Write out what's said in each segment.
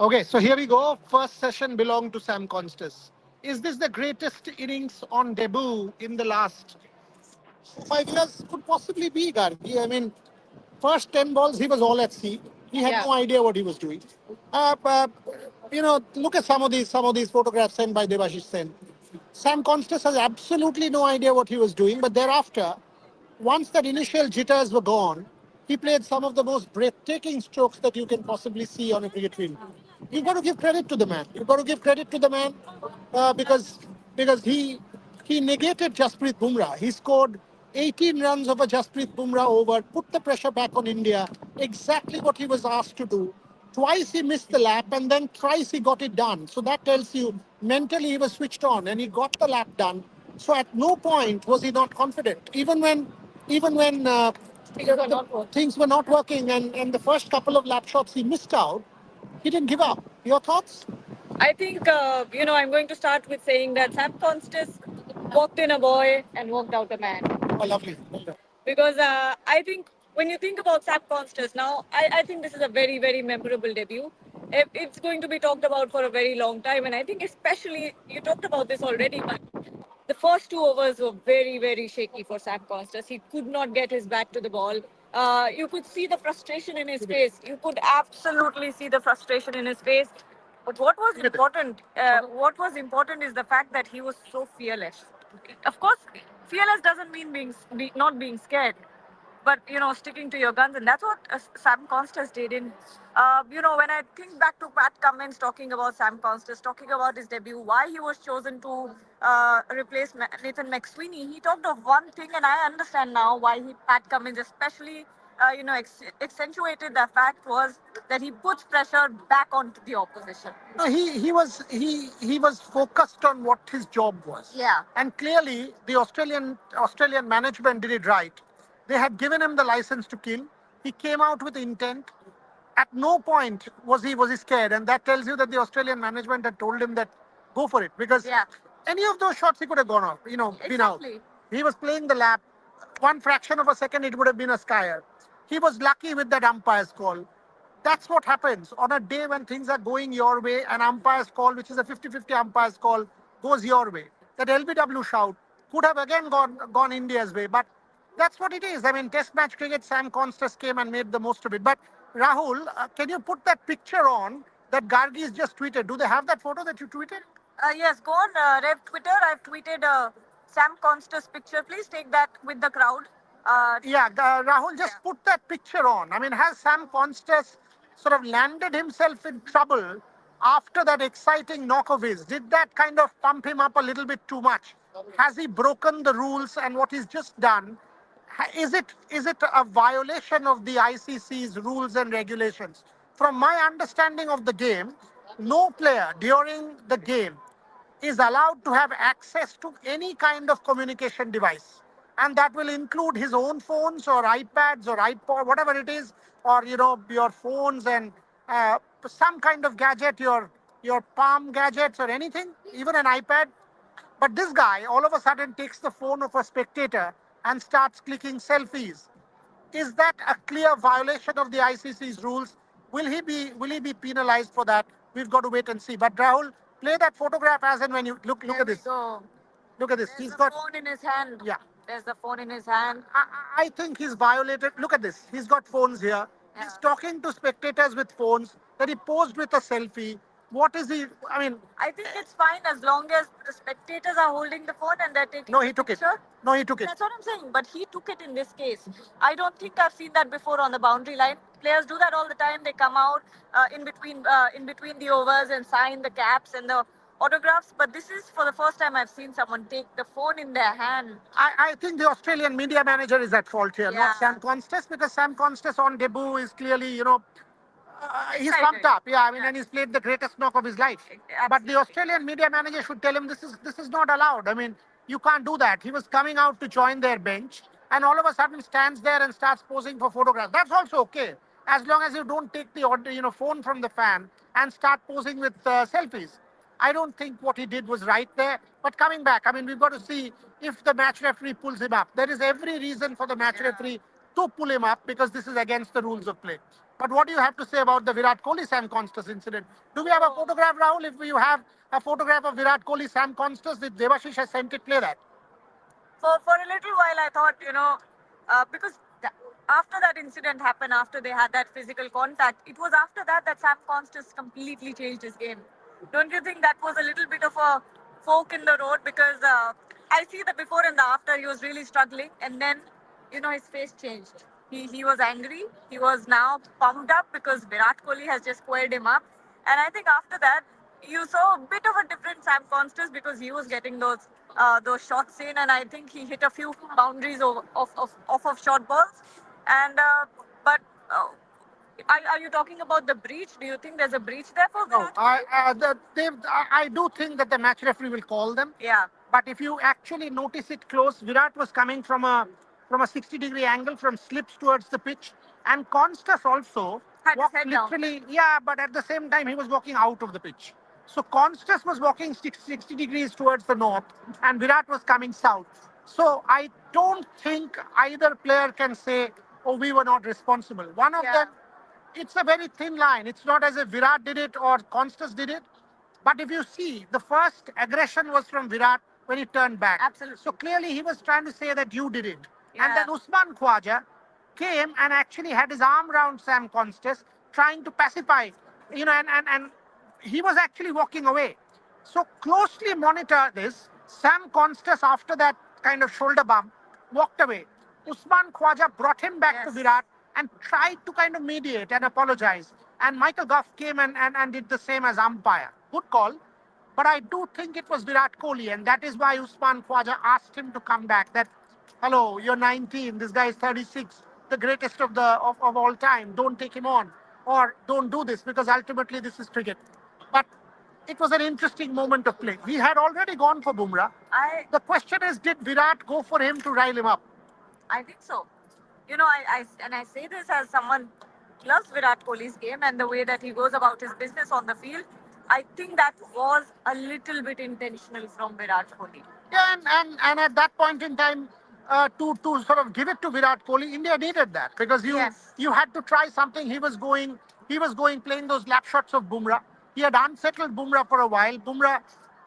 Okay, so here we go. First session belonged to Sam Constas. Is this the greatest innings on debut in the last 5 years? Could possibly be, Gargi. I mean, first 10 balls, he was all at sea. He had Yeah. no idea what he was doing. Uh, uh, look at some of these photographs sent by Devashish Sen. Sam Constas has absolutely no idea what he was doing, but thereafter, once that initial jitters were gone, he played some of the most breathtaking strokes that you can possibly see on a cricket field. You've got to give credit to the man. You've got to give credit to the man because he negated Jasprit Bumrah. He scored 18 runs of a Jasprit Bumrah over, put the pressure back on India, exactly what he was asked to do. Twice he missed the lap and then thrice he got it done. So that tells you mentally he was switched on and he got the lap done. So at no point was he not confident. Even when things were not working and the first couple of lap shots he missed out, he didn't give up. Your thoughts? I think, I'm going to start with saying that Sam Constas walked in a boy and walked out a man. Oh, lovely. Because I think when you think about Sam Constas now, I think this is a very, very memorable debut. It's going to be talked about for a very long time. And I think especially, you talked about this already, but the first 2 overs were very, very shaky for Sam Constas. He could not get his bat to the ball. You could see the frustration in his face. You could absolutely see the frustration in his face. But what was important is the fact that he was so fearless. Of course, fearless doesn't mean not being scared, but sticking to your guns, and that's what Sam Constas did. When I think back to Pat Cummins talking about Sam Constas, talking about his debut, why he was chosen to replace Nathan McSweeney, he talked of one thing, and I understand now why Pat Cummins especially accentuated the fact was that he puts pressure back onto the opposition. No, he was focused on what his job was. Yeah. And clearly the Australian management did it right. They had given him the license to kill. He came out with intent. At no point was he scared, and that tells you that the Australian management had told him that go for it because Yeah. any of those shots he could have gone off, been out. Exactly. He was playing the lap. One fraction of a second, it would have been a skyer. He was lucky with that umpire's call. That's what happens on a day when things are going your way. An umpire's call, which is a 50-50 umpire's call, goes your way. That LBW shout could have again gone India's way, but that's what it is. I mean, Test match cricket, Sam Constas came and made the most of it. But Rahul, can you put that picture on that Gargi's just tweeted? Do they have that photo that you tweeted? Yes, go on Rev Twitter. I've tweeted Sam Constas picture. Please take that with the crowd. Yeah, Rahul, just put that picture on. I mean, has Sam Constas sort of landed himself in trouble after that exciting knock of his? Did that kind of pump him up a little bit too much? Has he broken the rules and what he's just done? Is it a violation of the ICC's rules and regulations? From my understanding of the game, no player during the game is allowed to have access to any kind of communication device. And that will include his own phones or iPads or iPod, whatever it is, or your phones and some kind of gadget, your palm gadgets or anything, even an iPad. But this guy all of a sudden takes the phone of a spectator and starts clicking selfies. Is that a clear violation of the ICC's rules? Will he be penalized for that? We've got to wait and see. But Rahul, play that photograph as and when you look at this. So Look at this. there's He's the got. phone in his hand. Yeah. There's the phone in his hand. I think he's violated. Look at this. He's got phones here. He's talking to spectators with phones. That he posed with a selfie. What is he? I mean, I think it's fine as long as the spectators are holding the phone and they're taking no, the he took it. picture. No, he took it. That's what I'm saying. But he took it in this case. I don't think I've seen that before on the boundary line. Players do that all the time. They come out in between the overs and sign the caps and the autographs. But this is for the first time I've seen someone take the phone in their hand. I think the Australian media manager is at fault here, Yeah. not Sam Constas, because Sam Constas on debut is clearly, he's Excited. pumped up. Yeah, I mean, Yeah. and he's played the greatest knock of his life. But the Absolutely. Australian media manager should tell him this is not allowed. I mean, you can't do that. He was coming out to join their bench, and all of a sudden stands there and starts posing for photographs. That's also okay, as long as you don't take the phone from the fan and start posing with selfies. I don't think what he did was right there. But coming back, I mean, we've got to see if the match referee pulls him up. There is every reason for the match referee to pull him up because this is against the rules of play. But what do you have to say about the Virat Kohli Sam Constas incident? Do we have a photograph, Rahul? If you have a photograph of Virat Kohli Sam Constas, if Devashish has sent it, play that. For a little while I thought, because after that incident happened, after they had that physical contact, it was after that that Sam Constas completely changed his game. Don't you think that was a little bit of a fork in the road? Because I see the before and the after, he was really struggling, and then his face changed. He was angry. He was now pumped up because Virat Kohli has just squared him up, and I think after that you saw a bit of a different Sam Constas because he was getting those shots in, and I think he hit a few boundaries off of short balls. And but are you talking about the breach? Do you think there's a breach there for No, Virat Kohli? I do think that the match referee will call them. Yeah, But if you actually notice it close, Virat was coming from a 60-degree angle from slips towards the pitch, and Constas also had his walked head down. literally. Yeah, but at the same time he was walking out of the pitch. So Constas was walking 60 degrees towards the north, and Virat was coming south. So I don't think either player can say, "Oh, we were not responsible." One of Yeah. them, it's a very thin line. It's not as if Virat did it or Constas did it. But if you see, the first aggression was from Virat when he turned back. Absolutely. So clearly he was trying to say that you did it. And Yeah. then Usman Khwaja came and actually had his arm around Sam Constas, trying to pacify, and he was actually walking away. So closely monitor this. Sam Constas, after that kind of shoulder bump, walked away. Usman Khwaja brought him back to Yes. Virat and tried to kind of mediate and apologize. And Michael Goff came and did the same as umpire. Good call. But I do think it was Virat Kohli, and that is why Usman Khwaja asked him to come back. That, hello, you're 19, this guy is 36, the greatest of all time. Don't take him on, or don't do this because ultimately this is cricket. But it was an interesting moment of play. He had already gone for Bumrah. I The question is, did Virat go for him to rile him up? I think so. I say this as someone who loves Virat Kohli's game and the way that he goes about his business on the field. I think that was a little bit intentional from Virat Kohli. Yeah, and at that point in time, to sort of give it to Virat Kohli, India needed that because Yes. you had to try something. He was going playing those lap shots of Bumrah. He had unsettled Bumrah for a while. Bumrah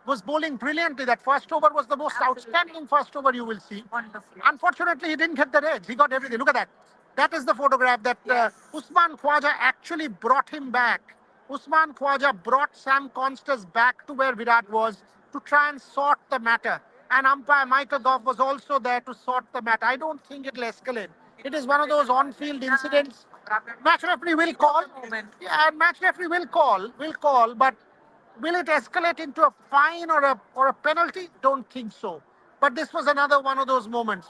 was bowling brilliantly. That first over was the most Absolutely. outstanding first over you will see. Wonderful. Unfortunately, he didn't get the edge. He got everything. Look at that. That is the photograph that Yes. Usman Khwaja actually brought him back. Usman Khwaja brought Sam Constas back to where Virat was to try and sort the matter. And umpire Michael Goff was also there to sort the matter. I don't think it'll escalate. It is one of those on-field incidents. Match referee will call. Moment. Yeah, and match referee will call, but will it escalate into a fine or a penalty? Don't think so. But this was another one of those moments.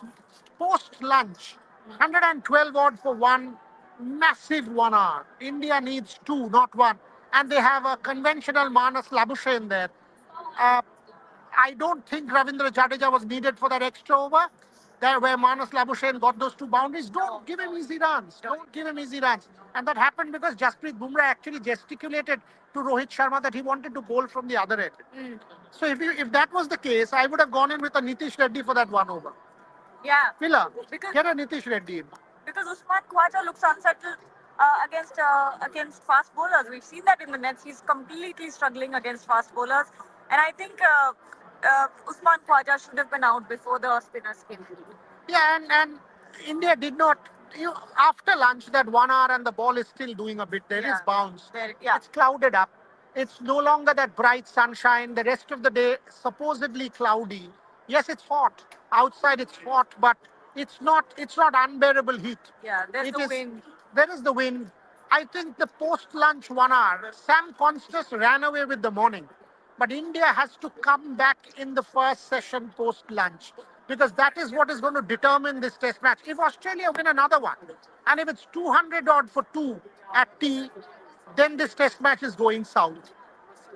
Post lunch, 112 odd for one, massive 1 hour. India needs two, not one. And they have a conventional Manas Labusche in there. Uh, I don't think Ravindra Jadeja was needed for that extra over. There where Manas Labuschagne got those two boundaries. Don't give him easy runs. Don't give him easy runs. And that happened because Jasprit Bumrah actually gesticulated to Rohit Sharma that he wanted to bowl from the other end. So if that was the case, I would have gone in with a Nitish Reddy for that 1 over. Yeah. Miller, Because get a Nitish Reddy in. because Usman Khwaja looks unsettled against fast bowlers. We've seen that in the nets. He's completely struggling against fast bowlers, and I think Usman Khwaja should have been out before the spinners came. Yeah, and India did not. After lunch, that 1 hour and the ball is still doing a bit. There is Yeah. bounce. Yeah. It's clouded up. It's no longer that bright sunshine. The rest of the day, supposedly cloudy. Yes, it's hot. Outside, it's hot, but it's not. It's not unbearable heat. Yeah, there's It the is. wind. There is the wind. I think the post-lunch 1 hour, Sam Constas ran away with the morning. But India has to come back in the first session post-lunch because that is what is going to determine this test match. If Australia win another one, and if it's 200 odd for two at tea, then this test match is going south.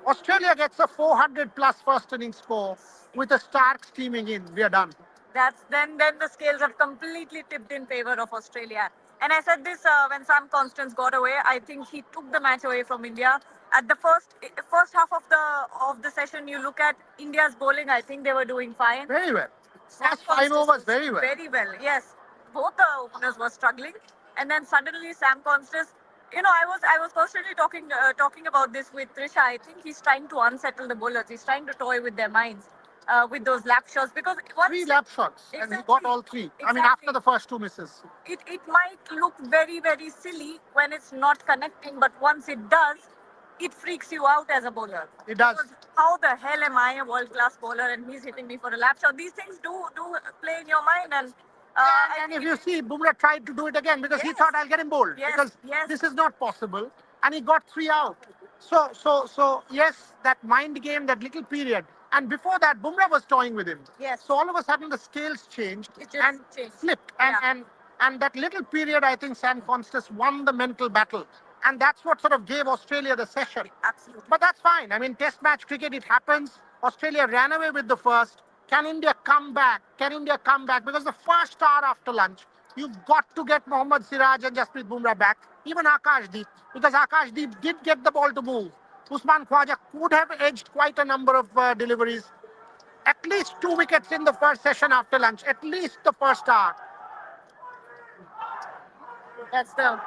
Australia gets a 400 plus first inning score with a Stark steaming in. We are done. That's then the scales have completely tipped in favor of Australia. And I said this when Sam Constance got away. I think he took the match away from India. At the first half of the session, you look at India's bowling. I think they were doing fine. Very well. Sam First 5 overs, Constance very well. very well. Yes, both the openers were struggling, and then suddenly Sam Constance. I was personally talking about this with Trisha. I think he's trying to unsettle the bowlers. He's trying to toy with their minds with those lap shots because Three once lap shots, and he got exactly all three. I mean, exactly after the first two misses. it might look very very silly when it's not connecting, but once it does, it freaks you out as a bowler. It does. Because how the hell am I a world class bowler and he's hitting me for a lap shot? These things do play in your mind, and Yeah, I and think if you see, Bumrah tried to do it again because he yes, thought I'll get him bowled yes, because yes, this is not possible, and he got three out. So yes, that mind game, that little period, and before that, Bumrah was toying with him. yes. So all of a sudden, the scales changed It just and changed. flipped, Yeah, and that little period, I think Sam Constas won the mental battle, and that's what sort of gave Australia the session. absolutely. But that's fine. I mean, Test match cricket, it happens. Australia ran away with the first. Can India come back? Can India come back? Because the first hour after lunch, you've got to get Mohammad Siraj and Jasprit Bumrah back. Even Akashdeep, because Akashdeep did get the ball to move. Usman Khwaja could have edged quite a number of deliveries. At least two wickets in the first session after lunch. At least the first hour. That's the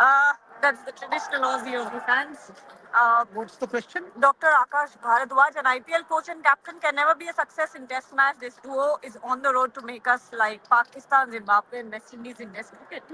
uh, that's the traditional Aussie fans. Uh, What's the question? Dr. Akash Bharadwaj, an IPL coach and captain, can never be a success in Test match. This duo is on the road to make us like Pakistan, Zimbabwe, and West Indies in Test cricket.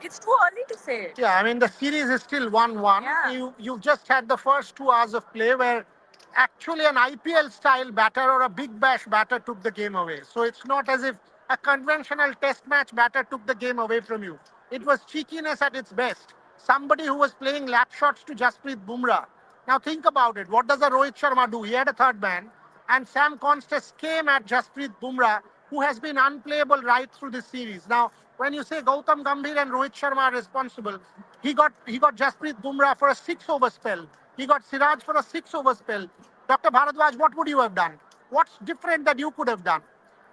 It's too early to say. Yeah, I mean the series is still 1-1. Yeah. You just had the first 2 hours of play where actually an IPL style batter or a big bash batter took the game away. So it's not as if a conventional test match batter took the game away from you. It was cheekiness at its best. Somebody who was playing lap shots to Jasprit Bumrah. Now think about it. What does a Rohit Sharma do? He had a third man, and Sam Constas came at Jasprit Bumrah, who has been unplayable right through this series. Now, when you say Gautam Gambhir and Rohit Sharma are responsible, he got Jasprit Bumrah for a 6 over spell. He got Siraj for a 6 over spell. Dr. Bharadwaj, what would you have done? What's different that you could have done?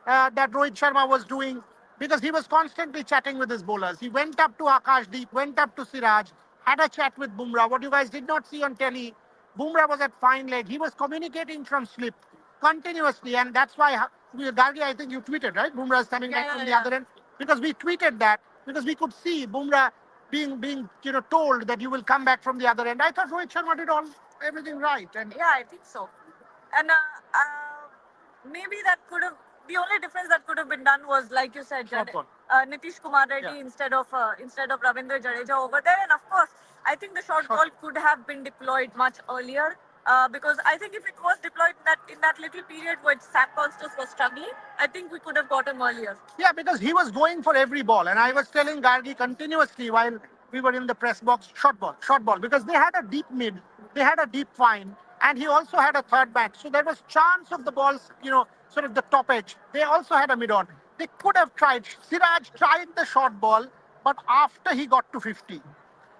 That Rohit Sharma was doing because he was constantly chatting with his bowlers. He went up to Akashdeep, went up to Siraj, had a chat with Bumrah. What you guys did not see on telly, Bumrah was at fine leg. He was communicating from slip continuously, and that's why Gargi, I think you tweeted, right? Bumrah is coming back from the other end because we tweeted that because we could see Bumrah being told that you will come back from the other end. I thought Rohit Sharma did all everything right, and Yeah, I think so. And maybe that could have the only difference that could have been done was like you said, short ball. Nitish Kumar Reddy Yeah. instead of Ravindra Jadeja over there. And of course, I think the short ball could have been deployed much earlier. Because I think if it was deployed in that little period where Sam Constas was struggling, I think we could have got him earlier. Yeah, because he was going for every ball. And I was telling Gargi continuously while we were in the press box, short ball, because they had a deep mid, they had a deep fine, and he also had a third match. So there was chance of the balls, sort of the top edge. They also had a mid on. They could have tried. Siraj tried the short ball, but after he got to 50.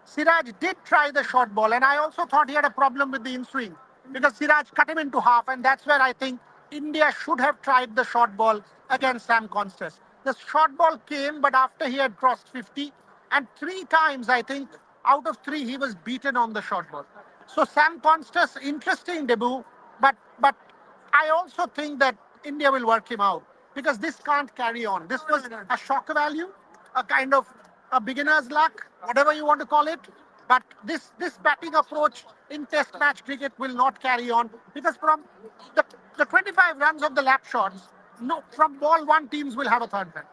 Siraj did try the short ball, and I also thought he had a problem with the in swing because Siraj cut him into half, and that's where I think India should have tried the short ball against Sam Constas. The short ball came, but after he had crossed 50, and three times, I think, out of three, he was beaten on the short ball. So Sam Constas, interesting debut, but I also think that India will work him out because this can't carry on. This was a shock value, a kind of a beginner's luck, whatever you want to call it. But this batting approach in Test match cricket will not carry on because from the, the 25 runs of the lap shots, no, from ball one teams will have a third man.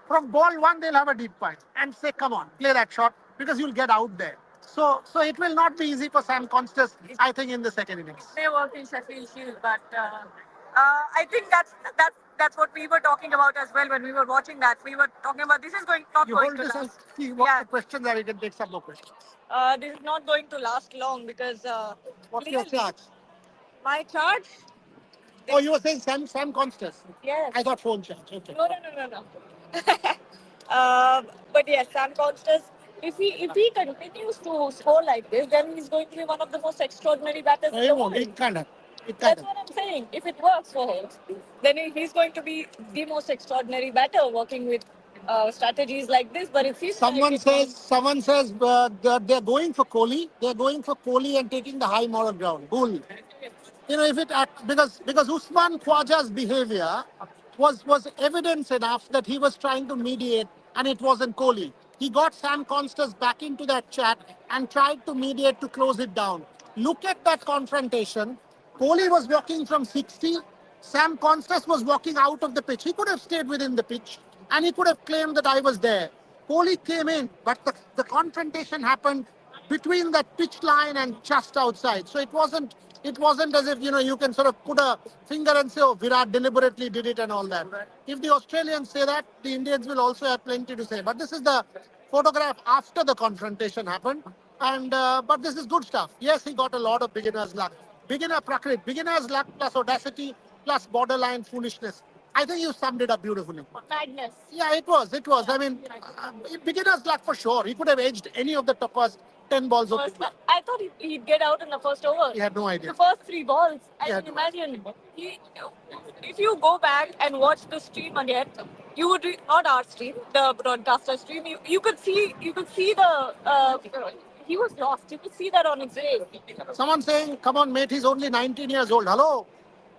From ball one they'll have a deep fight and say, come on, play that shot because you'll get out there. So it will not be easy for Sam Constas, I think, in the second innings. May work in Sheffield Shield, but I think that's what we were talking about as well when we were watching that. We were talking about this is going not You going hold to this and last. see what Yeah, the questions are. We can take some more questions. this is not going to last long because What's your clearly charge? my charge. Oh, you were saying Sam Constas. Yes. I thought phone charge. Okay. No. But yes, Sam Constas. If he continues to score like this, then he's going to be one of the most extraordinary batters No, in he the won't. world. It kind of. It kind That's of. what I'm saying. If it works for him, then he's going to be the most extraordinary batter working with strategies like this. But it seems like Someone it says, won't. someone says they're going for Kohli. They're going for Kohli and taking the high moral ground. Bull. If it because Usman Khwaja's behavior was evidence enough that he was trying to mediate, and it wasn't Kohli. he got Sam Constance back into that chat and tried to mediate to close it down. Look at that confrontation. Kohli was walking from 60. Sam Constance was walking out of the pitch. He could have stayed within the pitch and he could have claimed that I was there. Kohli came in, but the confrontation happened between that pitch line and just outside. So it wasn't as if you can sort of put a finger and say, oh, Virat deliberately did it and all that. If the Australians say that, the Indians will also have plenty to say. But this is the photograph after the confrontation happened. And but this is good stuff. Yes, he got a lot of beginner's luck. Beginner's luck plus audacity plus borderline foolishness. I think you summed it up beautifully. Madness. Yeah, it was. It was. I mean, beginner's luck for sure. He could have edged any of the toppers 10 balls of. I thought he'd get out in the first over. He had no idea. The first three balls. I Yeah. can imagine. If you go back and watch the stream again, you would not our stream, the broadcaster stream. You could see the. He was lost. You could see that on his face. Someone saying, come on, mate, he's only 19 years old. Hello?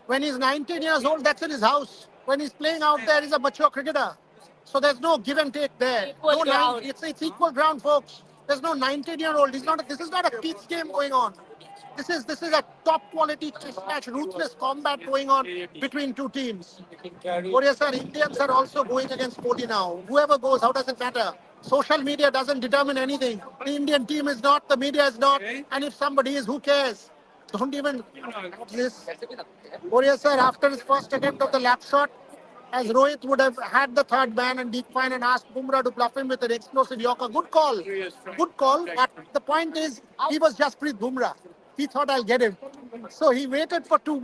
When he's 19 years old, that's in his house. When he's playing out there, he's a mature cricketer. So there's no give and take there. Equal ground. It's equal ground, folks. There's no 19-year-old. This is not a kids game going on. This is a top quality test match, ruthless combat going on between two teams. Korea sir, Indians are also going against Kohli now. Whoever goes, how does it matter? Social media doesn't determine anything. The Indian team is not, the media is not, and if somebody is, who cares? Don't even. What's this? Korea sir, after his first attempt of the lap shot, as Rohit would have had the third ban and deep fine and asked Bumrah to bluff him with an explosive Yorker. Good call. Good call. But the point is, he was just Preet Bumrah. He thought I'll get him. So he waited for 3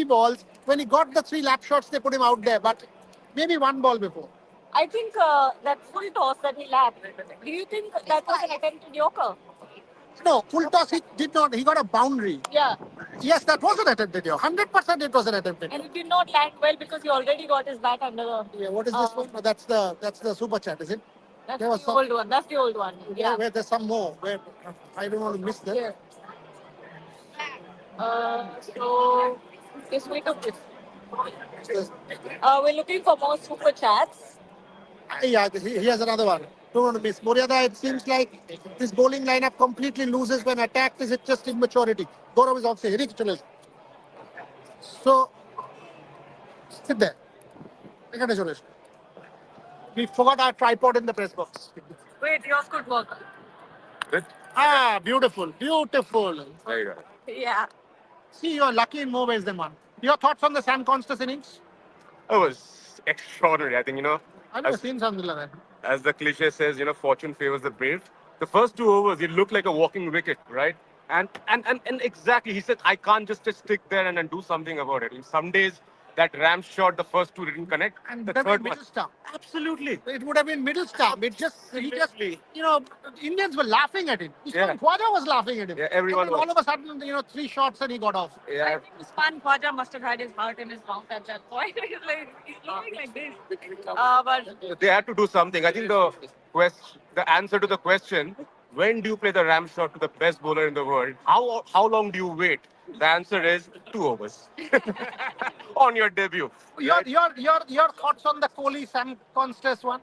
balls. When he got the 3 lap shots, they put him out there. But maybe 1 ball before. I think that full toss that he lapped. Do you think that was an attempted Yorker? No, full toss he did not. He got a boundary. Yeah. Yes, that was an attempted. 100% it was an attempted. And it did not land well because he already got his bat under the. Yeah, what is this one? No, that's the super chat, is it? That's There the was some- old one. That's the old one. Yeah. Where there's some more. Where I don't want to miss that. Yeah. So this week of this. We're looking for more super chats. Yeah, here's another one. Don't want to miss. Moriada, it seems like this bowling lineup completely loses when attacked. Is it just immaturity? Gaurav is also hitting chale. So, sit there. Congratulations. We forgot our tripod in the press box. Wait, yours could work. Good. Ah, beautiful. Beautiful. There you go. Yeah. See, you're lucky in more ways than one. Your thoughts on the Sam Constance innings? It was extraordinary. I think, I've never as, seen something like that. as the cliche says, fortune favors the brave. The first 2 overs, it looked like a walking wicket, right? And exactly, he said, I can't just stick there and do something about it. In some days, that ram shot, the first 2 didn't connect. And The that third middle one, stump. absolutely. It would have been middle stump. Absolutely. Indians were laughing at him. Yeah. Khwaja was laughing at him. Yeah, everyone And then was. all of a sudden, 3 shots and he got off. I Yeah. think Usman Khwaja must have had his heart in his mouth at that point. He's looking like this. But They had to do something. I think the answer to the question, when do you play the ram shot to the best bowler in the world? How long do you wait? The answer is 2 overs on your debut. Right? Your thoughts on the Kohli Sam Constance one?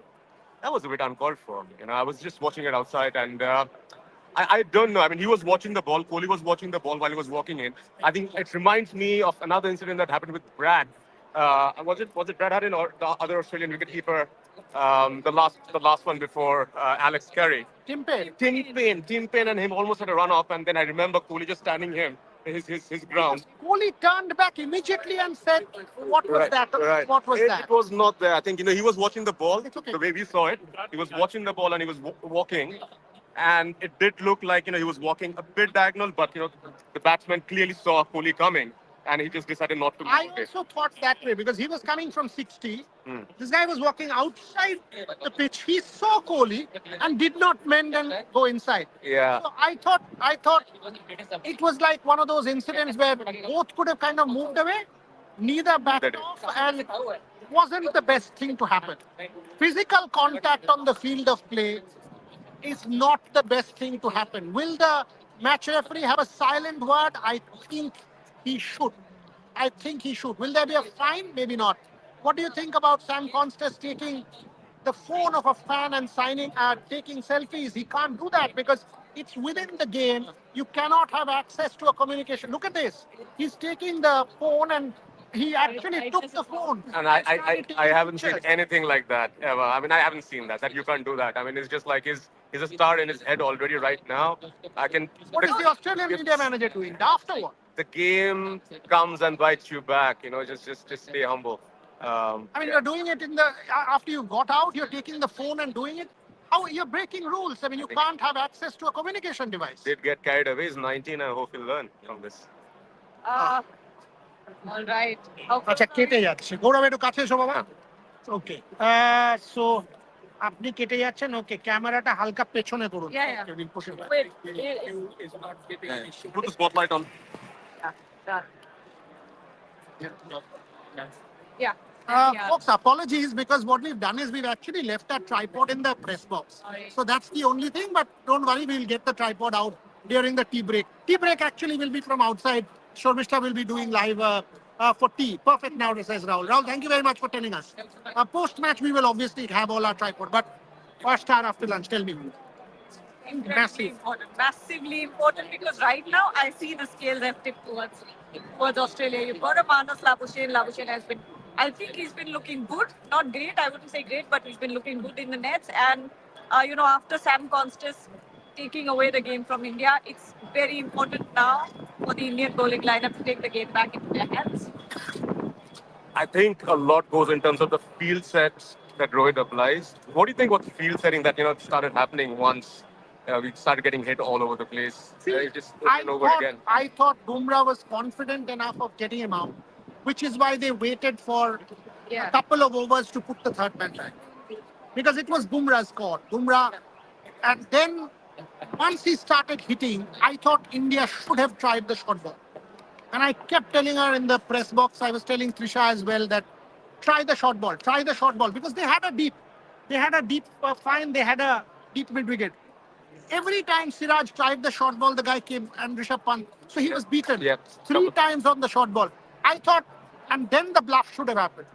That was a bit uncalled for. I was just watching it outside, and I don't know. I mean, he was watching the ball. Kohli was watching the ball while he was walking in. I think it reminds me of another incident that happened with Brad. Was it Brad Haddon or the other Australian wicketkeeper? The last one before Alex Carey. Tim Payne. Tim Payne and him almost had a run off, and then I remember Kohli just standing him his ground. Kohli turned back immediately and said, what was that? Right. What was it, that? It was not there. I think he was watching the ball. It's okay. The way we saw it, he was watching the ball and he was walking, and it did look like he was walking a bit diagonal, but the batsman clearly saw Kohli coming, and he just decided not to. I also thought that way because he was coming from 60. This guy was walking outside the pitch. He saw Kohli and did not mend and go inside. Yeah. So I thought it was like one of those incidents where both could have kind of moved away. Neither backed off, and wasn't the best thing to happen. Physical contact on the field of play is not the best thing to happen. Will the match referee have a silent word? I think he should. Will there be a fine? Maybe not. What do you think about Sam Constance taking the phone of a fan and taking selfies. He can't do that because it's within the game. You cannot have access to a communication. Look at this. He's taking the phone and he actually took the phone And and started I taking haven't seen pictures. anything like that ever. I mean, I haven't seen that. That you can't do that. I mean, it's just like he's a star in his head already right now. I can. What is the Australian media it's- manager doing? Afterward. the game comes and bites you back. You know, just stay humble. I mean, you're doing it after you got out, you're taking the phone and doing it. How you're breaking rules? I mean, you can't have access to a communication device. Did get carried away. He's 19. I hope he'll learn from this. Uh, all right. Okay. আচ্ছা কেটে যাচ্ছে গৌরব একটু কাছে এসো বাবা okay so আপনি কেটে যাচ্ছেন ওকে ক্যামেরাটা হালকা পেছনে করুন Yeah, yeah. টেবিল বসে Wait. Put the spotlight on. Yeah. Done. Yeah. Yeah. Folks, apologies because what we've done is we've actually left that tripod in the press box. So that's the only thing, but don't worry, we'll get the tripod out during the tea break. Tea break actually will be from outside. Shormishta will be doing live for tea. Perfect now, says Rahul. Rahul, thank you very much for telling us. Post-match, we will obviously have all our tripod, but first hour after lunch, tell me. Incredibly Massive. important, massively important because right now I see the scales have tipped towards Australia. You've got a Manas Labuschagne. Labuschagne has been, I think he's been looking good, not great. I wouldn't say great, but he's been looking good in the nets. And after Sam Constas taking away the game from India, it's very important now for the Indian bowling lineup to take the game back into their hands. I think a lot goes in terms of the field sets that Rohit applies. What do you think was the field setting that started happening once we started getting hit all over the place? It just over and over again. I thought Bumrah was confident enough of getting him out, which is why they waited for a couple of overs to put the third man back. Because it was Bumrah's call. Bumrah, and then once he started hitting, I thought India should have tried the short ball. And I kept telling her in the press box, I was telling Trisha as well that try the short ball, because they had a deep fine, they had a deep mid wicket. Every time Siraj tried the short ball, the guy came and Rishabh Pant. So he was beaten Yep. three times on the short ball. I thought, and then the bluff should have happened.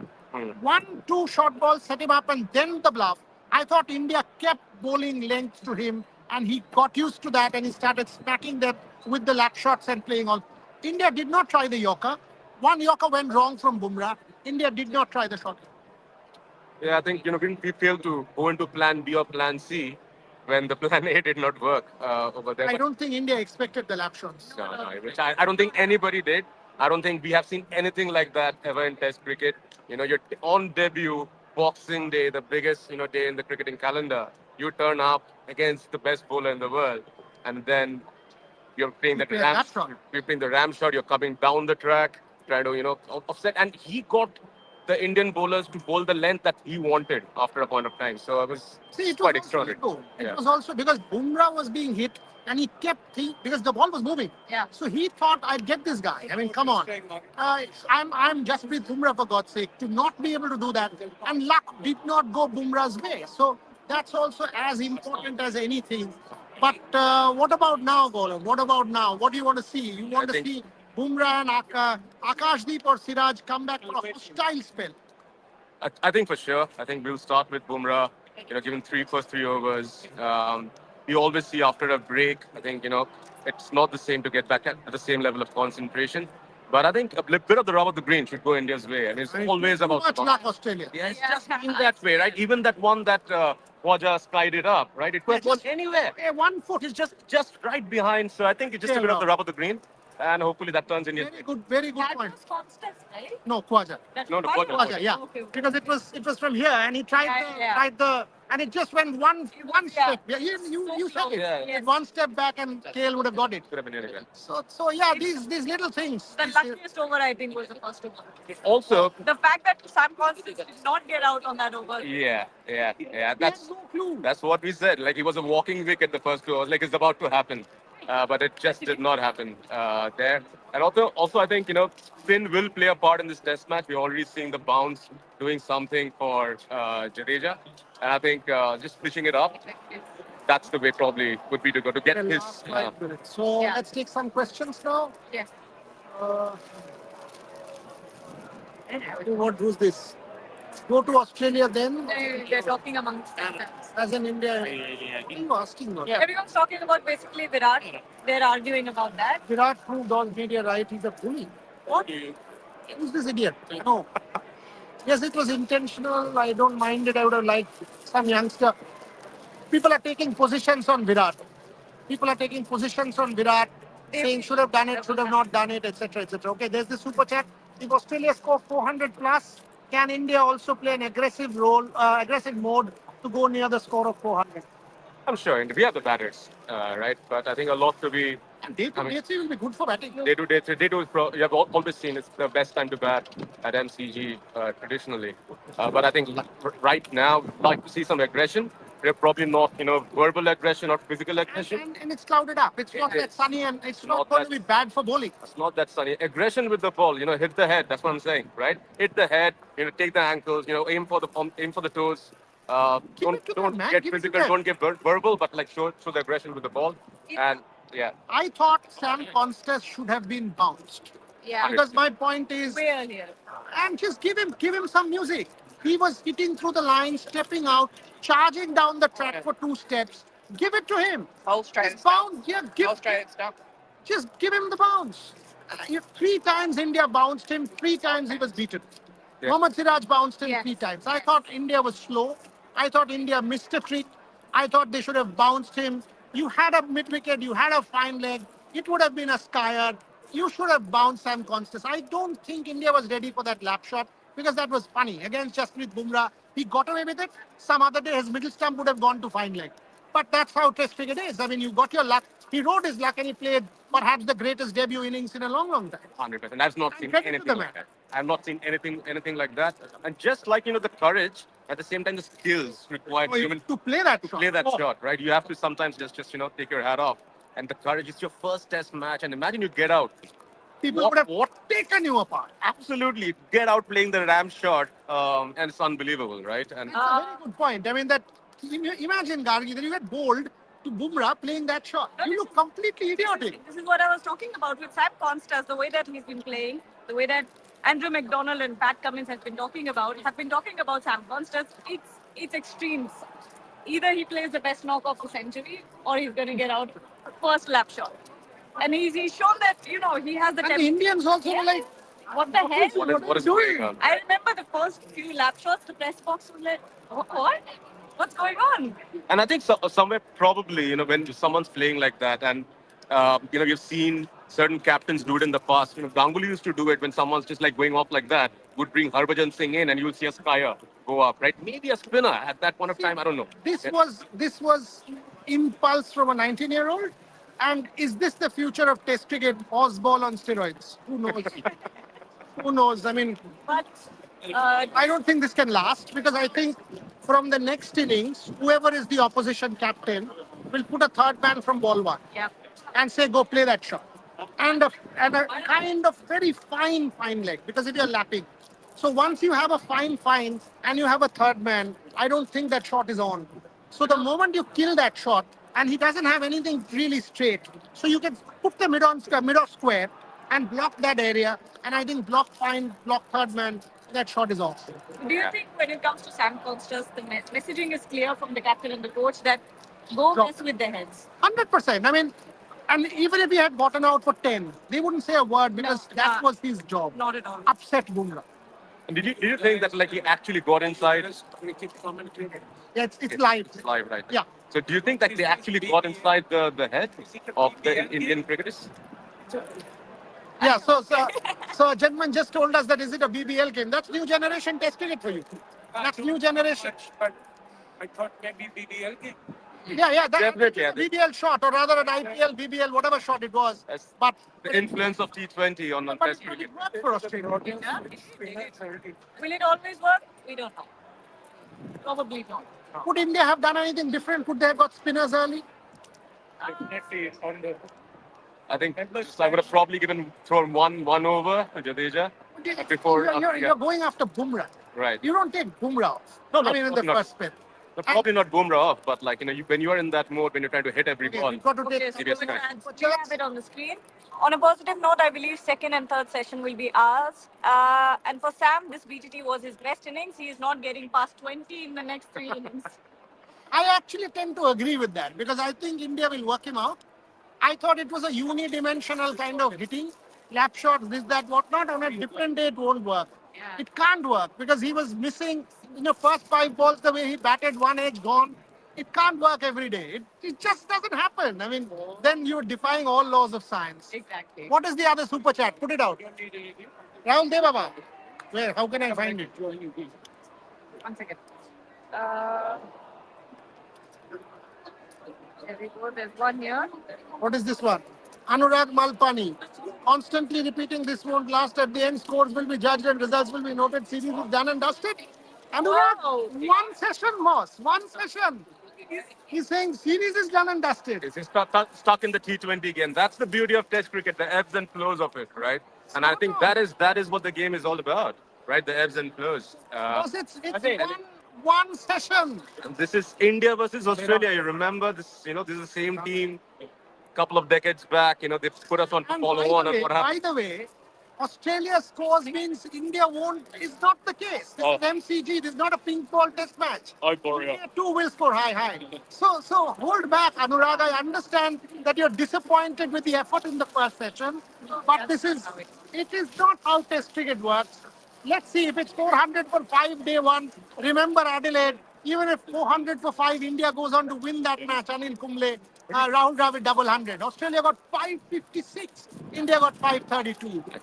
1-2 short balls set him up, and then the bluff. I thought India kept bowling length to him, and he got used to that, and he started smacking them with the lat shots and playing on. India did not try the Yorker. One Yorker went wrong from Bumrah. India did not try the shot. Yeah, I think we failed to go into plan B or plan C when the plan A did not work over there. I don't think India expected the lap shots. No, which I don't think anybody did. I don't think we have seen anything like that ever in Test cricket. You're on debut, Boxing Day, the biggest day in the cricketing calendar. You turn up against the best bowler in the world, and then you're playing that play ram that shot. You're playing the ram shot. You're coming down the track, trying to offset, and he got the Indian bowlers to bowl the length that he wanted after a point of time. So it was quite extraordinary. It was also because Bumrah was being hit and he kept because the ball was moving. Yeah. So he thought, I'd get this guy. I mean, come on. I'm Jasprit Bumrah, for God's sake, to not be able to do that. And luck did not go Bumrah's way. So that's also as important as anything. But what about now, Gaurav? What about now? What do you want to see? You want to see Bumrah and Akashdeep or Siraj come back for a hostile spell? I think for sure. I think we'll start with Bumrah. Given first three overs. We always see after a break. I think it's not the same to get back at the same level of concentration. But I think a bit of the rub of the green should go India's way. I mean, it's always about much luck, Australia. Yeah, it's just been that way, right? Even that one that Waja skied it up, right? It could have gone anywhere. 1 foot It's just right behind. So I think it's just a bit of the rub of the green. And hopefully that turns Indian. Very good That point. was Constance, right? No, Quaja. No, Quaja, yeah. Okay. Because it was from here, and he tried and it just went one step. Yeah, you said it. Yeah. Yes. One step back, and KL would have got it. Could have been anywhere. So yeah, these little things. The luckiest over, I think, was the first over. Also, The fact that Sam Constance did not get out on that over. yeah. He had That's no clue. That's what we said. Like he was a walking wicket the first two hours, like it's about to happen, but it just did not happen there. And also, I think Finn will play a part in this Test match. We're already seeing the bounce doing something for Jadeja, and I think just pushing it up. That's the way probably would be to go to get The his. last 5 minutes. So Yeah. let's take some questions now. Yes. Who's this? Go to Australia then? They're talking amongst themselves. As in India? What are you asking about? Everyone's talking about basically Virat. They're arguing about that. Virat proved all media right. He's a bully. What? Who's this idiot? No. Yes, it was intentional. I don't mind it. I would have liked some youngster. People are taking positions on Virat. People are taking positions on Virat, saying should have done it, should have not done it, etc., etc. Okay, there's the super chat. If Australia score 400 plus, can India also play an aggressive role, aggressive mode to go near the score of 400? I'm sure we have the batters, right? But I think a lot to be. And day I to mean, day three will be good for batting. Day two is you have always seen it's the best time to bat at MCG traditionally. But I think right now, like to see some aggression. They're probably not, verbal aggression or physical aggression. And it's clouded up. It's not that sunny and it's not going to be bad for bowling. It's not that sunny. Aggression with the ball, hit the head. That's what I'm saying, right? Hit the head, take the ankles, aim for the toes. Give it to them, Don't man. get Give it to physical, them. don't get verbal, but like show the aggression with the ball. And yeah, I thought Sam Constance should have been bounced. Yeah. Because my point is, Way earlier. and just give him some music. He was hitting through the line, stepping out, charging down the track for 2 steps. Give it to him. Just bounce. Yeah, just give him the bounce. 3 times India bounced him, 3 times he was beaten. Yeah. Mohammad Siraj bounced him Yes. 3 times. I thought India was slow. I thought India missed a trick. I thought they should have bounced him. You had a mid wicket, you had a fine leg. It would have been a skyer. You should have bounced Sam Constance. I don't think India was ready for that lap shot because that was funny. Against Jasprit Bumrah, he got away with it. Some other day, his middle stump would have gone to fine leg. But that's how Test cricket is. I mean, you got your luck. He rode his luck and he played perhaps the greatest debut innings in a long, long time. 100%. I've not seen credit to anything the like man. that. I've not seen anything like that. And just like the courage, at the same time the skills required To play that to shot. play that Oh, shot, right? You have to sometimes just take your hat off. And the courage, it's your first Test match, and imagine you get out. People would have taken you apart. Absolutely, get out playing the ram shot, and it's unbelievable, right? And It's a very good point. I mean, imagine, Gargi, that you get bowled to Bumrah playing that shot. You look completely idiotic. This is what I was talking about with Sam Constance, the way that he's been playing, the way that Andrew McDonald and Pat Cummins have been talking about Sam Constance. It's extremes. Either he plays the best knock off the century, or he's going to get out first lap shot. And he's shown that he has the. And the Indians also were like, What the hell? what is going on? I remember the first few lap shots, the press box was like, what? What's going on? And I think somewhere probably, when someone's playing like that, and you've seen certain captains do it in the past. Ganguly used to do it when someone's just like going off like that. Would bring Harbhajan Singh in, and you'll see a skyer go up, right? Maybe a spinner at that point of time. I don't know. this was impulse from a 19-year-old. And is this the future of Test cricket? Osball on steroids? Who knows? Who knows? I mean, But I don't think this can last because I think from the next innings, whoever is the opposition captain will put a third man from ball one yeah. and say, go play that shot. And a kind of very fine leg because if you're lapping. So once you have a fine and you have a third man, I don't think that shot is on. So the moment you kill that shot and he doesn't have anything really straight, so you can put the mid off square and block that area. And I think block third man, that shot is off. Do you think when it comes to Sam Constance, the messaging is clear from the captain and the coach that go Drop. mess with the heads? 100%. I mean, and even if he had gotten out for 10, they wouldn't say a word because that was his job. Not at all. Upset Bumrah. And did you think that like he actually got inside? Yeah, it's live. It's live, right? Yeah. So do you think that they actually got inside the head of the Indian cricketers? Yeah, so a gentleman just told us that is it a BBL game? That's new generation Test cricket for you. That's new generation. But I thought maybe BBL game. Yeah, that's Definitely, a BBL shot or rather an IPL, BBL, whatever shot it was. That's But the influence of T20 on but Test it cricket. worked for Australia. Yeah. Will it always work? We don't know. Probably not. Could India have done anything different? Could they have got spinners early? Definitely on the. I think I would have probably thrown one over to Jadeja before. You're going after Bumrah. Right. You don't take Bumrah off. No, I mean, in the not. first spin. Probably not Bumrah, but like, when you are in that mode, when you're trying to hit every Okay, ball, we've got to Okay, take so maybe a we strike. have it on the screen. On a positive note, I believe second and third session will be ours. And for Sam, this BTT was his best innings. He is not getting past 20 in the next three innings. I actually tend to agree with that because I think India will work him out. I thought it was a unidimensional kind of hitting, lap shots, this, that, whatnot. On a different day, it won't work. Yeah. It can't work because he was missing, first five balls, the way he batted, one edge gone. It can't work every day. It just doesn't happen. I mean, then you're defying all laws of science. Exactly. What is the other super chat? Put it out. Rahul Devaba. Where? How can I find it? 1 second. Uh, there we go. There's one here. What is this one? Anurag Malpani. Constantly repeating this won't last. At the end, scores will be judged and results will be noted. Series is done and dusted. Anurag, Wow. one session, Moss. One session. He's saying series is done and dusted. It's stuck in the T20 game. That's the beauty of Test cricket, the ebbs and flows of it, right? And I think that is what the game is all about, right? The ebbs and flows. Boss, it's one session. And this is India versus Australia. You remember this? This is the same team. Couple of decades back, they put us on And follow on, and what happened? by the way, Australia scores means India won't is not the case. This is MCG. This is not a pink ball test match. India too will score high. So hold back, Anurag. I understand that you're disappointed with the effort in the first session, but it is not how test cricket works. Let's see if it's 400 for 5 day one. Remember Adelaide, even if 400 for 5, India goes on to win that match. Anil Kumble, Rahul Dravid double 100. Australia got 556. India got 532. I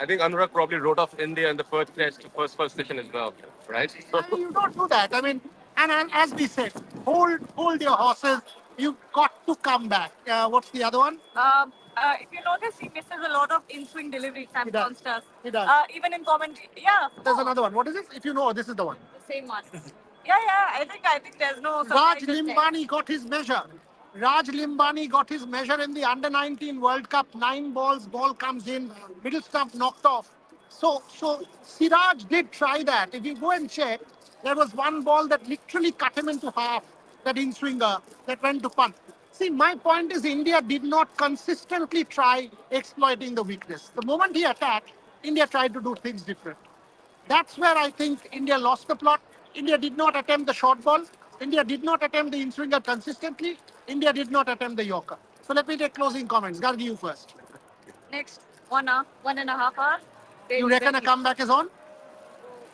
think Anurag probably wrote off India in the first test, first session as well, right? You don't do that. I mean, and as we said, hold your horses. You've got to come back. What's the other one? If you notice, he misses a lot of in-swing delivery. Sam He does. Constance. He does. Even in commentary. Yeah. There's another one. What is it? If you know, this is the one. The same one. Yeah. I think there's no Raj surprises there. Limbani got his measure. Raj Limbani got his measure in the Under 19 World Cup. 9 balls, ball comes in, middle stump knocked off. So Siraj did try that. If you go and check, there was one ball that literally cut him into half, that in-swinger that went to punt. See, my point is India did not consistently try exploiting the weakness. The moment he attacked, India tried to do things different. That's where I think India lost the plot. India did not attempt the short ball. India did not attempt the in-swinger consistently. India did not attempt the Yorker. So let me take closing comments. Gargi, you first. Next 1.5 hours. they You will reckon a ready. comeback is on?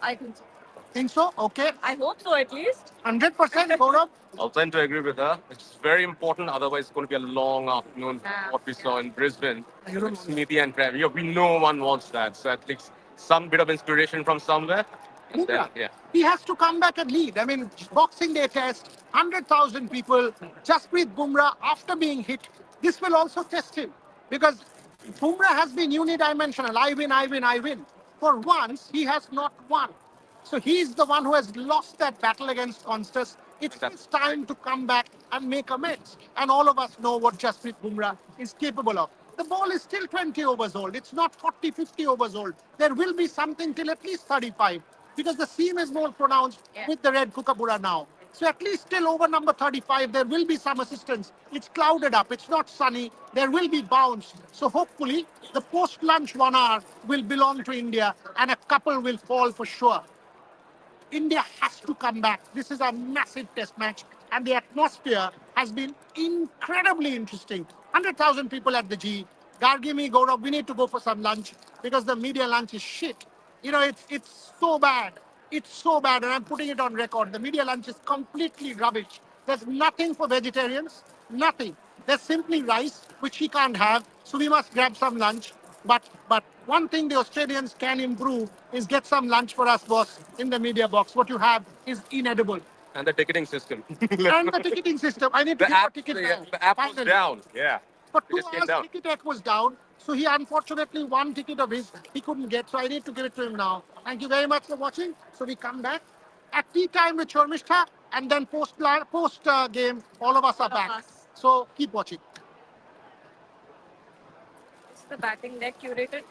I think so. Think so? Okay. I hope so at least. 100%, Gaurav. I'll tend to agree with her. It's very important. Otherwise, it's going to be a long afternoon. Yeah. What we saw in Brisbane, You don't with Smithy and Travis. Yeah, we know one wants that. So at least some bit of inspiration from somewhere. And then, Bumrah. yeah. He has to come back and lead. I mean, Boxing Day test, 100,000 people, Jasprit Bumrah after being hit. This will also test him because Bumrah has been unidimensional. I win. For once, he has not won. So he's the one who has lost that battle against Constance. It's his time to come back and make amends. And all of us know what Jasprit Bumrah is capable of. The ball is still 20 overs old. It's not 40, 50 overs old. There will be something till at least 35 because the seam is more pronounced with the red Kookaburra now. So at least till over number 35, there will be some assistance. It's clouded up. It's not sunny. There will be bounce. So hopefully the post-lunch 1 hour will belong to India and a couple will fall for sure. India has to come back. This is a massive test match, and the atmosphere has been incredibly interesting. 100,000 people at the G. Gargimi, Gaurav, we need to go for some lunch because the media lunch is shit. It's so bad. It's so bad, and I'm putting it on record. The media lunch is completely rubbish. There's nothing for vegetarians, nothing. There's simply rice, which he can't have, so we must grab some lunch. But one thing the Australians can improve is get some lunch for us, boss, in the media box. What you have is inedible. And the ticketing system. And the ticketing system. I need to the give app, a ticket the, now. the app was Finally. down. Yeah. For It 2 just came hours, down. ticket tech was down. So he unfortunately one ticket of his he couldn't get. So I need to give it to him now. Thank you very much for watching. So we come back at tea time with Shormishtha, and then post game, all of us are All of back. us. So keep watching. This is the batting deck curated